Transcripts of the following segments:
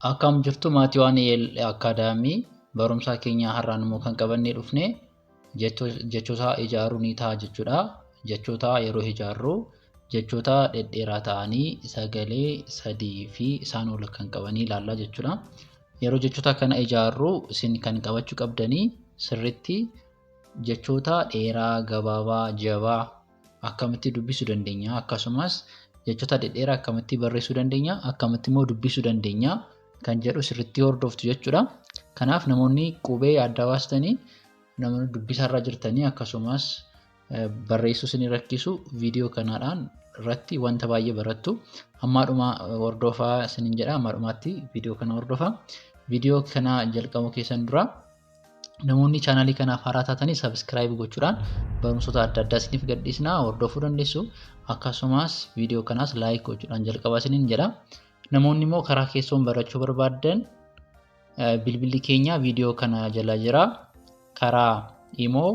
Akkam jirtu maatii waan akaadaamii barumsaa keenya har'aan immoo kan qabannee dhufne jechoota ijaaruu ni ta'a jechuudha. Jechoota yeroo ijaarru jechoota dhedheeraa ta'anii sagalee sadii fi isaan ol kan qabanii ilaallaa jechuudha. Yeroo jechoota kana ijaarru isin kan qabachuu qabdanii sirriitti jechoota dheeraa, gabaabaa, jabaa akkamitti dubbisuu dandeenya, akkasumas jechoota dhedheeraa akkamitti barreessuu dandeenya, akkamitti immoo dubbisuu dandeenya kan jedhu sirriitti hordoftu jechuudha. Kanaaf namoonni qubee adda baastanii namoonni dubbisaarra jirtanii akkasumas barreessuu isin rakkisu viidiyoo kanaadhaan irratti wanta baay'ee barattu. Ammaadhuma hordofaa isiniin jedha, ammaadhumaatti viidiyoo kana hordofaa. Viidiyoo kana jalqabuu keessan dura namoonni chaanaalii kanaaf haaraa taatanii sabiskiraayib gochuudhaan barumsoota adda addaa isiniif gadhiisnaa hordofuu dandeessu. Akkasumas viidiyoo kanaas laayik gochuudhaan jalqabaa isiniin jedha. Namoonni immoo karaa keessoon barachuu barbaaddan bilbilli keenya viidiyoo kana jala jira. Karaa Imoo,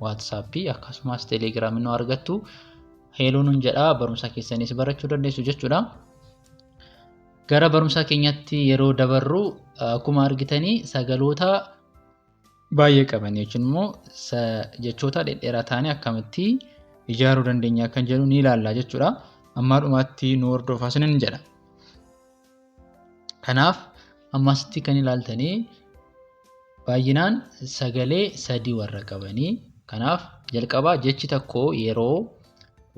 Waatsaappii akkasumas Teelegiraamii nu argattu. Heeloon jedha, barumsa keessanis barachuu dandeessu jechuudha. Gara barumsa keenyatti yeroo dabarru akkuma argitanii sagaloota baay'ee qaban jechuun immoo jechoota dhedheeraa ta'anii akkamitti ijaaruu dandeenya kan jedhu ni ilaalla jechuudha. Ammaadhumaatti nu hordofaa isiniin jedha. Kanaaf ammasitti kan ilaaltanii baay'inaan sagalee sadii warra qabanii. Kanaaf jalqabaa jechi tokko yeroo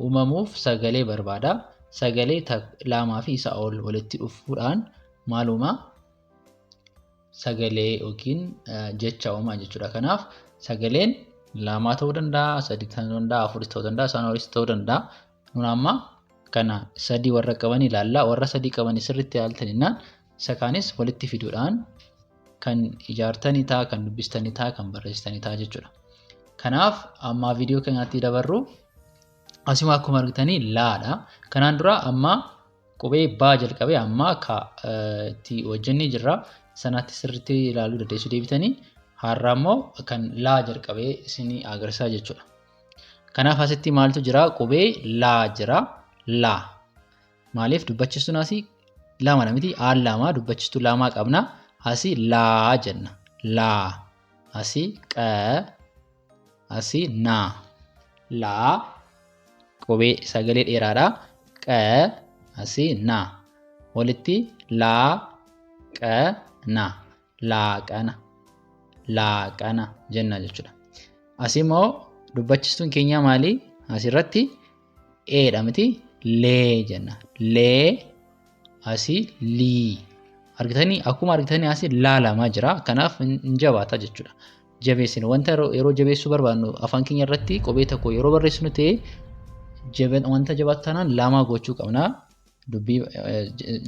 uumamuuf sagalee barbaada. Sagalee lamaa fi isaa ol walitti dhufuudhaan maaluma sagalee yookiin jecha uumaa jechuudha. Kanaaf sagaleen lama ta'uu danda'a, sadii ta'uu danda'a, afur ta'uu danda'a, isaan olis ta'uu danda'a. Nun amma kana sadii warra qaban ilaalla. Warra sadii qaban sirriitti ilaaltaninnaan isa kaanis walitti fiduudhaan kan ijaartanii ta'a, kan dubbistanii ta'a, kan barreessitanii ta'a jechuudha. Kanaaf amma viidiyoo keenyatti dabarru asuma akkuma argitanii laadha. Kanaan dura amma qubee baa jalqabee amma itti hojjennee jirra. Sanatti sirriitti ilaaluu dandeessu deebitanii. Har'a immoo kan laa jalqabee isinii agarsiisaa jechuudha. Kanaaf asitti maaltu jira? Qubee laa jira. Laa. Maaliif dubbachiistuun asii lama miti? Aan lama dubbachiistuu lamaa qabna. Asii laa jenna. Laa. Asii qaa. Asii naa. Laa. Qubee sagalee dheeraadha. Qaa. Asii naa. Walitti laa. Qaa. Naa. Laaqana. Laaqana jenna jechuudha. Asii immoo dubbachiistuun keenya maali? Asirratti eedha miti? Lee jenna. Lee. Asii lii. Argitanii akkuma argitanii asii laa lamaa jira. Kanaaf hin jabaata jechuudha. Jabeessinu wanta yeroo jabeessuu barbaadnu afaan keenya irratti qubee tokko yeroo barreessinu ta'e wanta jabaatu taanaan lama gochuu qabna.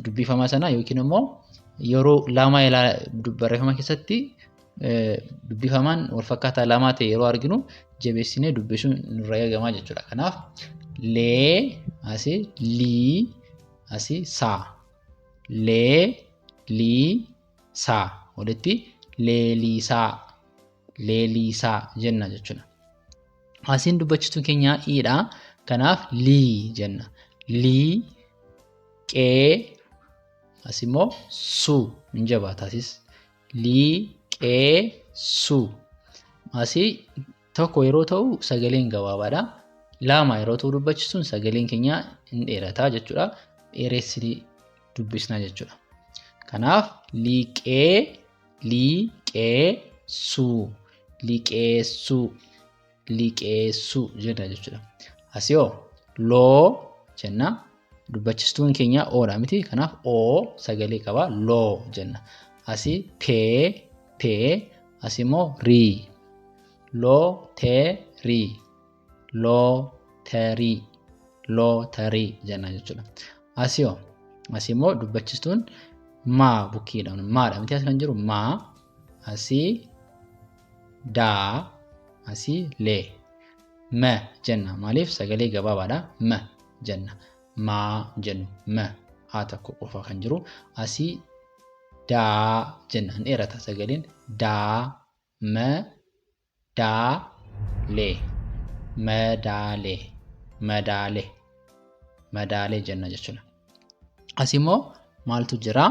Dubbifamaa sana yookiin immoo yeroo lama barreeffama keessatti dubbifamaan wal fakkaataa lama ta'e yeroo arginu jabeessinee dubbisuun nurra eegama jechuudha. Kanaaf lee asii lii asii saa. Lee lii saa walitti leeliisaa. Leeliisaa jenna jechuudha. Asiin dubbachiistuun keenya iidha. Kanaaf lii jenna. Lii qee asimmoo suu hin jabaata asis. Lii qee suu. Asii tokko yeroo ta'u sagaleen gabaabaadha. Lama yeroo ta'u dubbachiistuun sagaleen keenya hin dheerataa jechuudha. Dheeressinii dubbisna jechuudha. Kanaaf liiqee suu. Liqeessuu. Liqeessuu jenna jechuudha. Asii loo jenna. Dubbachiistuun keenya oodha miti? Kanaaf oo sagalee qaba. Loo jenna. Asii pee. Asii immoo rii. Loo tee rii. Loo tarii. Loo tarii jenna jechuudha. Asii immoo dubbachiistuun maa bukkiidha. Maadha miti? As kan jiru maa. Asii daa. Asii lee. Ma jenna. Maaliif sagalee gabaabaadha? Ma jenna. Maa jennu. Ma haa tokko qofa kan jiru. Asii daa jenna. Hin dheerata sagaleen. Daa. Ma. Daa. Lee. Madaalee. Madaalee. Madaalee jenna jechuudha. Asii immoo maaltu jira?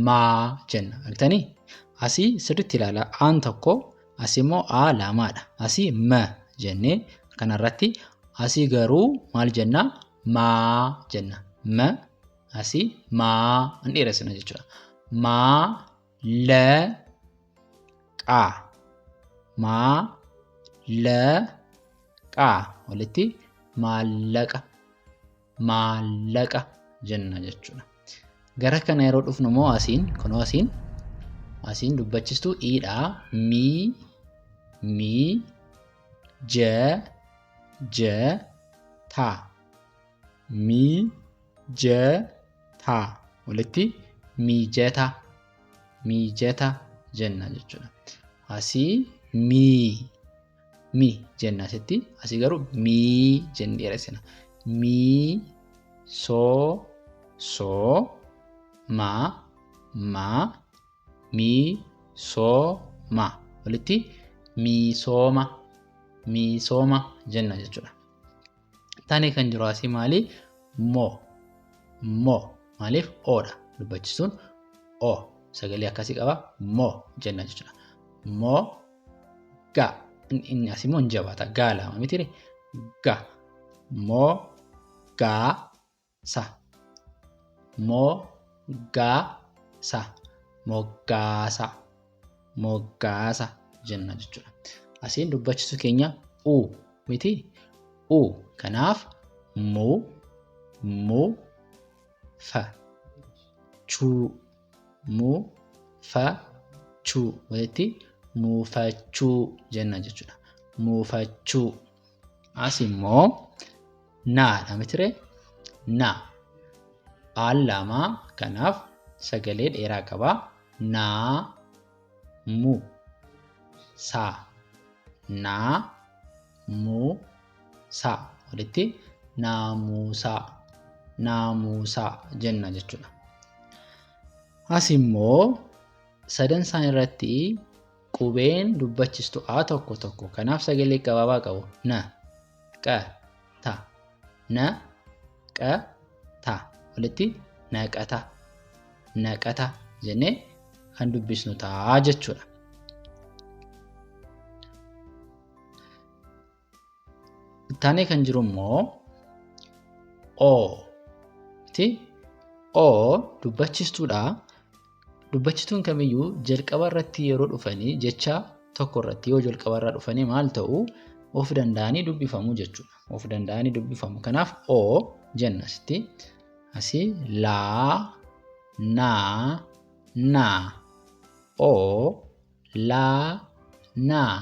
maa jenna. Argitanii? Asii sirriitti ilaalaa. Aan tokko asii immoo aa lamaadha. Asii ma jennee kanarratti asii garuu maal jennaa? Maa jenna. Ma asii maa hin dheeressina jechuudha. Maa la qaa. Maa la qaa walitti maallaqa. Maallaqa jenna jechuudha. Gara kana yeroo dhufnu immoo asiin dubbachistuu iidha. Mi taa. Mijataa walitti miijata jenna jechuudha. Asii mi jenna asitti, asii garuu mii jennee dheeressina. Soo ma miisooma walitti miisooma jenna jechuudha. Taanee kan jiru asii maali? Moo maaliif oodha dubbachisuun o sagalee akkasii qaba. Moo jenna jechuudha. Moo ga inni asii immoo hin jabaata. Gaa lama miti ga. Moo gaa sa. Moo gaa sa. Moggaasa jenna jechuudha. Asiin dubbachisu keenya u miti. Kanaaf mu fa chuu walitti muufachuu jenna jechuudha. Muufachuu. As immoo naadha mitire. Aan lamaa kanaaf sagalee dheeraa qaba. Naa mu saa. Naa mu saa walitti naamuusaa jenna jechuudha. As immoo sadan isaan irratti qubeen dubbachistu a tokko kanaaf sagalee gabaabaa qabu. Na qa ta walitti naqata jennee kan dubbisnu ta'a jechuudha. Taanee kan jiru immoo o dubbachistuudha. Dubbachistuun kamiyyuu jalqaba irratti yeroo dhufanii jecha tokko irratti yoo jalqaba irraa dhufanii maal ta'u? Of danda'anii dubbifamu jechuudha. Of danda'anii dubbifamu. Kanaaf o jenna asitti. Asii laa naa o laa naa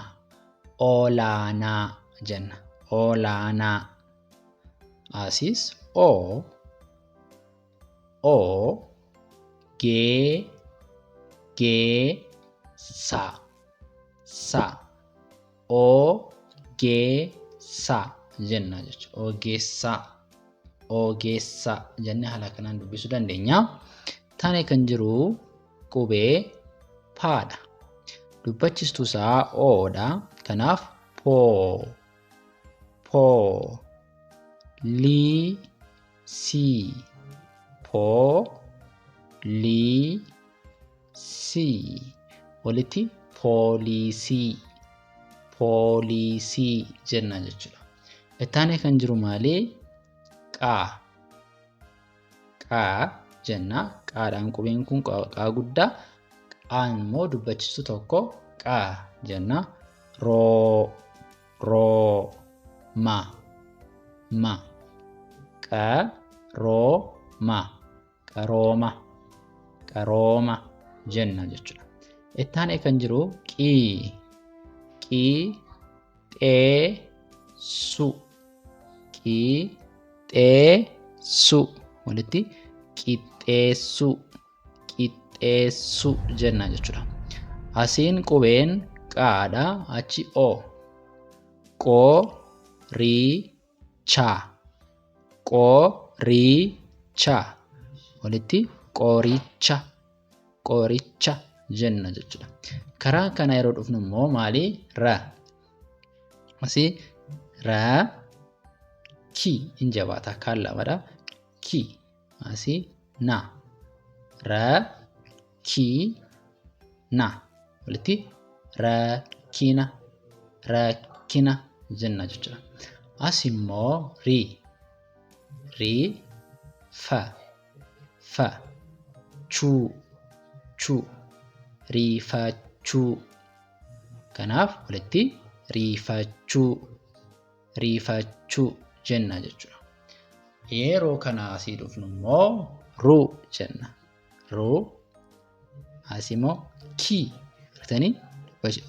olaanaa jenna. Olaanaa. Asiis o geessa ogeessa jenna jechuudha. Ogeessa jennee haala kanaan dubbisuu dandeenya. Taanee kan jiru qubee paadha. Dubbachistuu isaa oodha. Kanaaf poo liisii walitti poolisii jenna jechuudha. Taanee kan jiru maali? Qaa jenna. Qaadhaan qubeen kun qaa guddaa. Qaan immoo dubbachistuu tokko qaa jenna. Rooma qarooma jenna jechuudha. Taanee kan jiru qixxeessu walitti qixxeessu jenna jechuudha. Asiin qubeen qaadha. Achi o qoricha walitti qoricha jenna jechuudha. Karaa kana yeroo dhufnu immoo maali? Asii ki hin jabaata. Kaan lamadha. Ki asii rakkina walitti rakkina rakkina jenna jechuudha. As immoo riifachuu riifachuu kanaaf walitti riifachuu jenna jechuudha. Yeroo kana asii dhufnu immoo ruu jenna. Ruu as immoo kii argitanii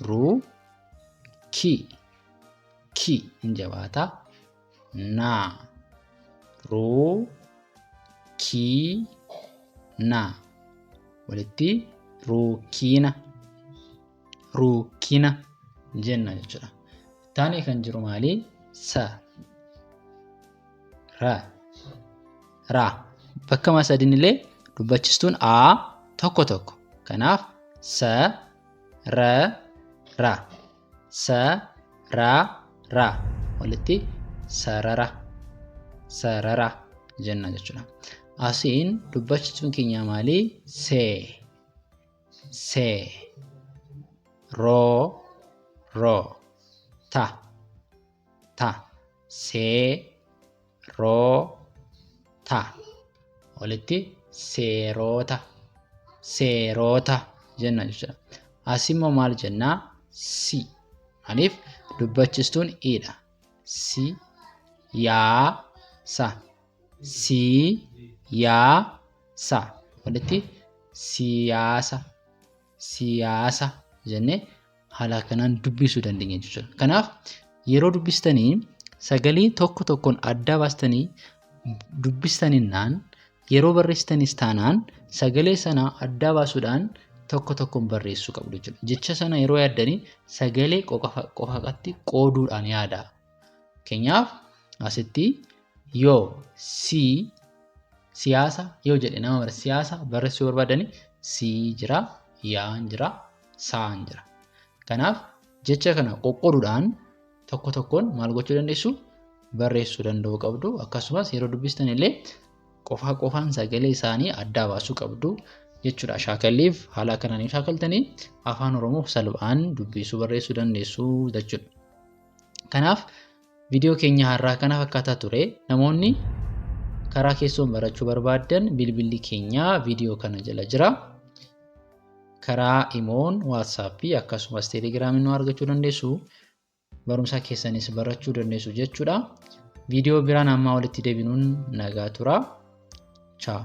ruu kii hin jabaataa naa ruu kii naa walitti ruukina jenna jechuudha. Taanee kan jiru maali? Ra bakka masadiin illee dubbachistuun a tokko kanaaf ra walitti sarara jenna jechuudha. Asiin dubbachistuun keenya maali? roo ta seerota walitti seerota jenna jechuudha. Asimmoo maal jennaa? Maaliif dubbachistuun i'dha. Siyaasa walitti siyaasa jennee haala kanaan dubbisuu dandeenya jechuudha. Kanaaf yeroo dubbistanii sagalee tokkoon adda baastanii dubbistaninnaan yeroo barreessitanis taanaan sagalee sana adda baasuudhaan tokkoon barreessuu qabdu jechuudha. Jecha sana yeroo yaaddanii sagalee qofatti qooduudhaan yaada. Keenyaaf asitti yoo siyaasa yoo jedhe nama siyaasa barreessuu barbaadanii jira, yaan jira, saan jira. Kanaaf jecha kana qoqqooduudhaan tokkoon maal gochuu dandeessu? Barreessuu danda'uu qabdu. Akkasumas yeroo dubbistan illee qofaan sagalee isaanii adda baasuu qabdu jechuudha. Shaakalliif haala kanaan shaakaltanii afaan Oromoo salphaan dubbisuu barreessuu dandeessu jechuudha. Kanaaf viidiyoo keenya har'aa kana fakkaataa ture. Namoonni karaa keessoon barachuu barbaadan bilbilli keenya viidiyoo kana jala jira. Karaa imoon, waatsaappii akkasumas teelegiraamiin nu argachuu dandeessu. Barumsa keessanis barachuu dandeessu jechuudha. Viidiyoo biraan amma walitti deebinuun nagaa tura. Ciao.